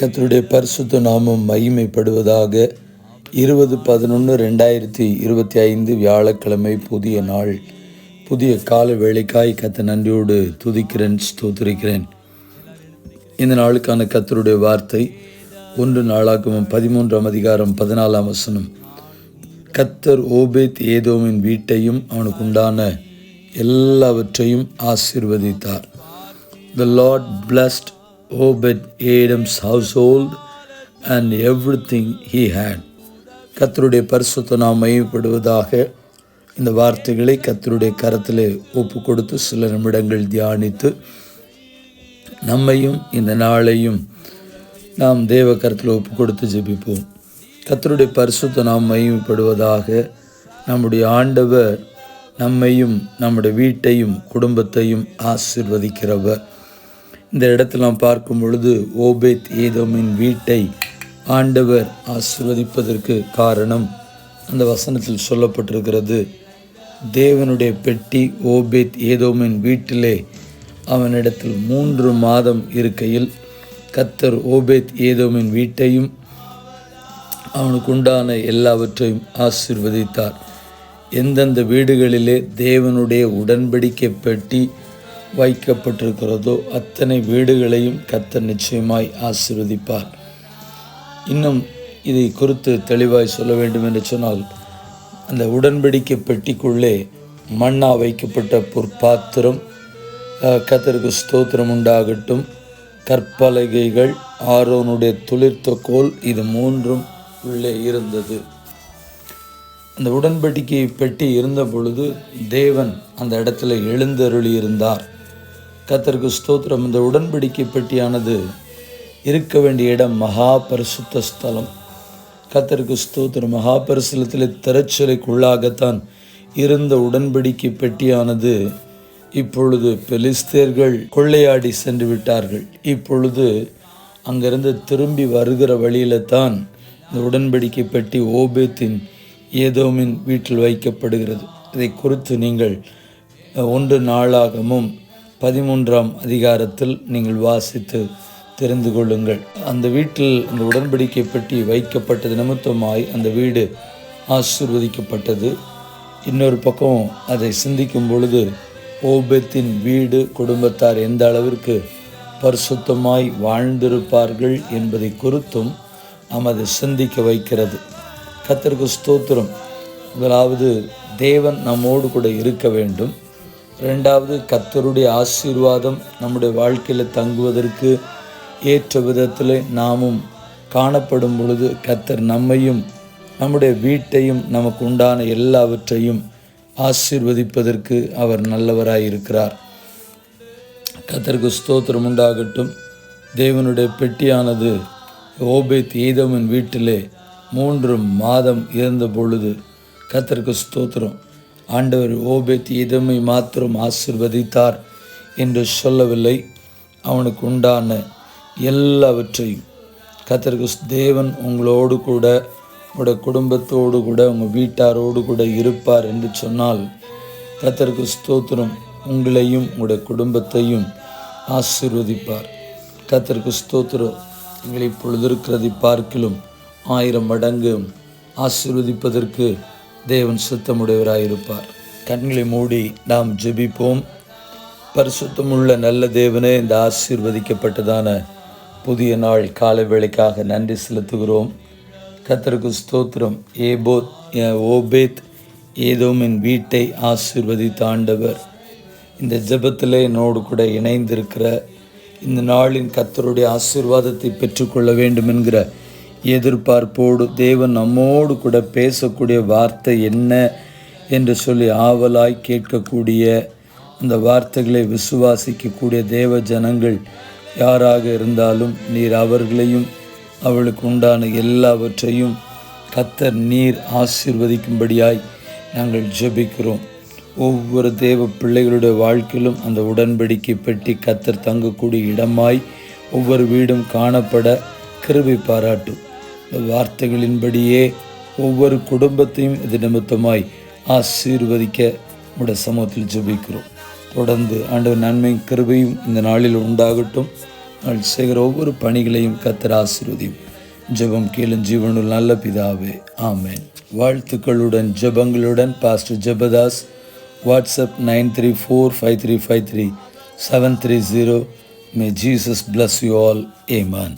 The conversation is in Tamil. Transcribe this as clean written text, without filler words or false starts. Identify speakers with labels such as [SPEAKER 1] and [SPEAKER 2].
[SPEAKER 1] கர்த்தருடைய பரிசுத்த நாமம் மகிமைப்படுவதாக. 20/11/2025 வியாழக்கிழமை, புதிய நாள், புதிய கால வேளைக்காய் கர்த்தர் நன்றியோடு துதிக்கிறேன், ஸ்தோத்திரிக்கிறேன். இந்த நாளுக்கான கர்த்தருடைய வார்த்தை 1 நாளாகமம் 13ஆம் அதிகாரம் 14ஆம் வசனம். கர்த்தர் ஓபேத் ஏதோமின் வீட்டையும் அவனுக்கு உண்டான எல்லாவற்றையும் ஆசீர்வதித்தார். The Lord blessed Obed-Edom's household and everything he had. கர்த்தருடைய பரிசுத்த நாமம் மகிமைப்படுவதாக. இந்த வார்த்தைகளை கர்த்தருடைய கரத்திலே ஒப்பு கொடுத்து சில நிமிடங்கள் தியானித்து நம்மையும் இந்த நாளையும் நாம் தேவ கரத்தில் ஒப்பு கொடுத்து ஜெபிப்போம். கர்த்தருடைய பரிசுத்த நாமம் மகிமைப்படுவதாக. நம்முடைய ஆண்டவர் நம்மையும் நம்முடைய வீட்டையும் குடும்பத்தையும் ஆசீர்வதிக்கிறவர். இந்த இடத்தில் நாம் பார்க்கும் பொழுது ஓபேத் ஏதோமின் வீட்டை ஆண்டவர் ஆசீர்வதிப்பதற்கு காரணம் அந்த வசனத்தில் சொல்லப்பட்டிருக்கிறது. தேவனுடைய பெட்டி ஓபேத் ஏதோமின் வீட்டிலே அவனிடத்தில் 3 மாதம் இருக்கையில் கர்த்தர் ஓபேத் ஏதோமின் வீட்டையும் அவனுக்கு உண்டான எல்லாவற்றையும் ஆசீர்வதித்தார். எந்தெந்த வீடுகளிலே தேவனுடைய உடன்படிக்கை பெட்டி வைக்கப்பட்டிருக்கிறதோ அத்தனை வீடுகளையும் கர்த்தர் நிச்சயமாய் ஆசீர்வதிப்பார். இன்னும் இதை குறித்து தெளிவாய் சொல்ல வேண்டும் என்று சொன்னால், அந்த உடன்படிக்கை பெட்டிக்குள்ளே மன்னா வைக்கப்பட்ட பொற்பாத்திரம், கர்த்தருக்கு ஸ்தோத்திரம் உண்டாகட்டும், கற்பலகைகள், ஆரோனுடைய துளிர்த்த கோல், இது 3ம் உள்ளே இருந்தது. அந்த உடன்படிக்கை பெட்டி இருந்த பொழுது தேவன் அந்த இடத்துல எழுந்தருளி இருந்தார். கர்த்தருக்கு ஸ்தோத்திரம். இந்த உடன்படிக்கை பெட்டியானது இருக்க வேண்டிய இடம் மகா பரிசுத்த ஸ்தலம். கர்த்தருக்கு ஸ்தோத்திரம். மகா பரிசுத்தத்தில் திரைச்சலைக்குள்ளாகத்தான் இருந்த உடன்படிக்கை பெட்டியானது இப்பொழுது பெலிஸ்தேர்கள் கொள்ளையாடி சென்று விட்டார்கள். இப்பொழுது அங்கிருந்து திரும்பி வருகிற வழியில தான் இந்த உடன்படிக்கை பெட்டி ஓபேத்தின் ஏதோமின் வீட்டில் வைக்கப்படுகிறது. இதை குறித்து நீங்கள் 1 நாளாகமும் 13ஆம் அதிகாரத்தில் நீங்கள் வாசித்து தெரிந்து கொள்ளுங்கள். அந்த வீட்டில் அந்த உடன்படிக்கை பெட்டி வைக்கப்பட்டது நிமித்தமாய் அந்த வீடு ஆசீர்வதிக்கப்பட்டது. இன்னொரு பக்கம் அதை சிந்திக்கும் பொழுது ஓபேத்தின் வீடு குடும்பத்தார் எந்த அளவிற்கு பரிசுத்தமாய் வாழ்ந்திருப்பார்கள் என்பதை குறித்தும் நாம் அதை சிந்திக்க வைக்கிறது. கர்த்தருக்கு ஸ்தோத்திரம். முதலாவது தேவன் நம்மோடு கூட இருக்க வேண்டும். 2வது கர்த்தருடைய ஆசீர்வாதம் நம்முடைய வாழ்க்கையில் தங்குவதற்கு ஏற்ற விதத்தில் நாமும் காணப்படும் பொழுது கர்த்தர் நம்மையும் நம்முடைய வீட்டையும் நமக்கு உண்டான எல்லாவற்றையும் ஆசீர்வதிப்பதற்கு அவர் நல்லவராய் இருக்கிறார். கர்த்தருக்கு ஸ்தோத்திரம் உண்டாகட்டும். தேவனுடைய பெட்டியானது ஓபேத் ஏதோமின் வீட்டிலே 3 மாதம் இருந்த பொழுது கர்த்தருக்கு ஸ்தோத்திரம். ஆண்டவர் ஓபேத் ஏதோமை மாத்திரம் ஆசீர்வதித்தார் என்று சொல்லவில்லை, அவனுக்கு உண்டான எல்லாவற்றையும். கர்த்தருக்கு தேவன் உங்களோடு கூட, உங்களுடைய குடும்பத்தோடு கூட, உங்கள் வீட்டாரோடு கூட இருப்பார் என்று சொன்னால் கர்த்தருக்கு ஸ்தோத்திரம். உங்களையும் உங்களுடைய குடும்பத்தையும் ஆசீர்வதிப்பார். கர்த்தருக்கு ஸ்தோத்திரம். எங்களை இப்பொழுது இருக்கிறதை பார்க்கிலும் 1000 மடங்கு ஆசீர்வதிப்பதற்கு தேவன் சுத்தமுடையவராயிருப்பார். கண்களை மூடி நாம் ஜெபிப்போம். பரிசுத்தமுள்ள நல்ல தேவனே, இந்த ஆசீர்வதிக்கப்பட்டதான புதிய நாள் காலை வேளைக்காக நன்றி செலுத்துகிறோம். கர்த்தருக்கு ஸ்தோத்திரம். ஓபேத் ஏதோமின் வீட்டை ஆசீர்வதித்த ஆண்டவர் இந்த ஜெபத்திலே என்னோடு கூட இணைந்திருக்கிற இந்த நாளின் கர்த்தருடைய ஆசீர்வாதத்தை பெற்றுக்கொள்ள வேண்டும் என்கிற எதிர்பார்ப்போடு தேவன் நம்மோடு கூட பேசக்கூடிய வார்த்தை என்ன என்று சொல்லி ஆவலாய் கேட்கக்கூடிய, அந்த வார்த்தைகளை விசுவாசிக்கக்கூடிய தேவ ஜனங்கள் யாராக இருந்தாலும் நீர் அவர்களையும் அவளுக்கு உண்டான எல்லாவற்றையும் கர்த்தர் நீர் ஆசீர்வதிக்கும்படியாய் நாங்கள் ஜெபிக்கிறோம். ஒவ்வொரு தேவ பிள்ளைகளுடைய வாழ்க்கையிலும் அந்த உடன்படிக்கை பெட்டி கர்த்தர் தங்கக்கூடிய இடமாய் ஒவ்வொரு வீடும் காணப்பட கிருபை பாராட்டும். இந்த வார்த்தைகளின்படியே ஒவ்வொரு குடும்பத்தையும் இது நிமித்தமாய் ஆசீர்வதிக்க உடைய சமூகத்தில் ஜெபிக்கிறோம். தொடர்ந்து ஆண்டவர் நன்மை கிருபையும் இந்த நாளில் உண்டாகட்டும். அவள் செய்கிற ஒவ்வொரு பணிகளையும் கர்த்தர் ஆசீர்வதியும். ஜெபம் கேளும் ஜீவனுள்ள நல்ல பிதாவே, ஆமென். வாழ்த்துக்களுடன் ஜெபங்களுடன் pastor Jebadas. WhatsApp 9345353730. May Jesus bless you all. Amen.